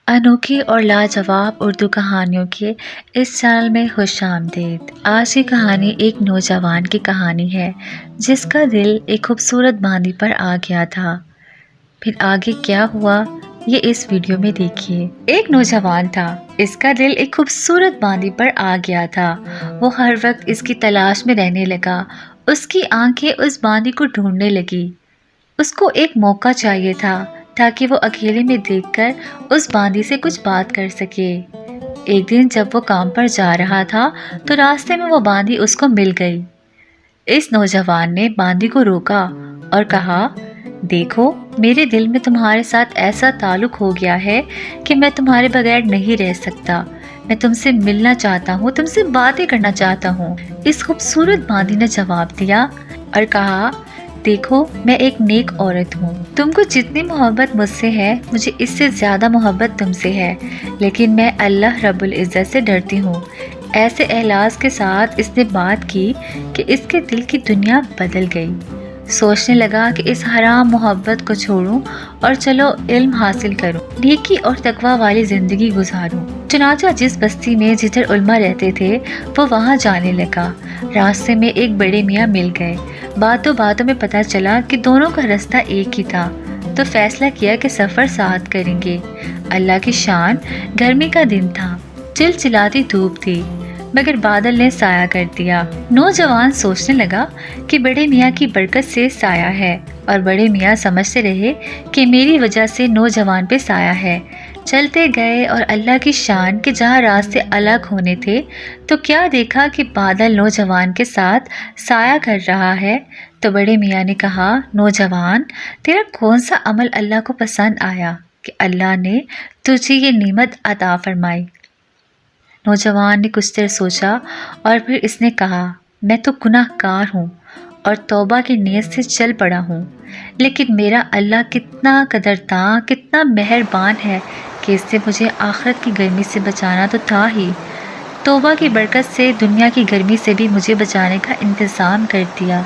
انوکھی اور لاجواب اردو کہانیوں کے اس چینل میں خوش آمدید۔ آج کی کہانی ایک نوجوان کی کہانی ہے جس کا دل ایک خوبصورت باندی پر آ گیا تھا۔ پھر آگے کیا ہوا یہ اس ویڈیو میں دیکھیے۔ ایک نوجوان تھا، اس کا دل ایک خوبصورت باندی پر آ گیا تھا۔ وہ ہر وقت اس کی تلاش میں رہنے لگا۔ اس کی آنکھیں اس باندی کو ڈھونڈنے لگی۔ اس کو ایک موقع چاہیے تھا تاکہ وہ اکیلے میں دیکھ کر اس باندی سے کچھ بات کر سکے۔ ایک دن جب وہ کام پر جا رہا تھا تو راستے میں وہ باندی اس کو مل گئی۔ اس نوجوان نے باندی کو روکا اور کہا، دیکھو، میرے دل میں تمہارے ساتھ ایسا تعلق ہو گیا ہے کہ میں تمہارے بغیر نہیں رہ سکتا۔ میں تم سے ملنا چاہتا ہوں، تم سے باتیں کرنا چاہتا ہوں۔ اس خوبصورت باندی نے جواب دیا اور کہا، دیکھو، میں ایک نیک عورت ہوں۔ تم کو جتنی محبت مجھ سے ہے، مجھے اس سے زیادہ محبت تم سے ہے، لیکن میں اللہ رب العزت سے ڈرتی ہوں۔ ایسے احساس کے ساتھ اس نے بات کی کہ اس کے دل کی دنیا بدل گئی۔ سوچنے لگا کہ اس حرام محبت کو چھوڑوں اور چلو علم حاصل کروں، نیکی اور تقوی والی زندگی گزاروں۔ چنانچہ جس بستی میں جدھر علماء رہتے تھے وہ وہاں جانے لگا۔ راستے میں ایک بڑے میاں مل گئے۔ باتوں باتوں میں پتہ چلا کہ دونوں کا رستہ ایک ہی تھا، تو فیصلہ کیا کہ سفر ساتھ کریں گے۔ اللہ کی شان، گرمی کا دن تھا، چلچلاتی دھوپ تھی، مگر بادل نے سایہ کر دیا۔ نوجوان سوچنے لگا کہ بڑے میاں کی برکت سے سایہ ہے، اور بڑے میاں سمجھتے رہے کہ میری وجہ سے نوجوان پہ سایہ ہے۔ چلتے گئے اور اللہ کی شان کہ جہاں راستے الگ ہونے تھے تو کیا دیکھا کہ بادل نوجوان کے ساتھ سایہ کر رہا ہے۔ تو بڑے میاں نے کہا، نوجوان، تیرا کون سا عمل اللہ کو پسند آیا کہ اللہ نے تجھے یہ نعمت عطا فرمائی؟ نوجوان نے کچھ دیر سوچا اور پھر اس نے کہا، میں تو گناہ گار ہوں اور توبہ کی نیت سے چل پڑا ہوں، لیکن میرا اللہ کتنا قدرداں، کتنا مہربان ہے کہ اس سے مجھے آخرت کی گرمی سے بچانا تو تھا ہی، توبہ کی برکت سے دنیا کی گرمی سے بھی مجھے بچانے کا انتظام کر دیا۔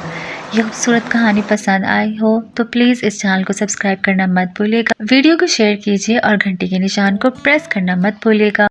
یہ خوبصورت کہانی پسند آئی ہو تو پلیز اس چینل کو سبسکرائب کرنا مت بھولیے گا، ویڈیو کو شیئر کیجیے اور گھنٹی کے نشان کو پریس کرنا مت بھولیے گا۔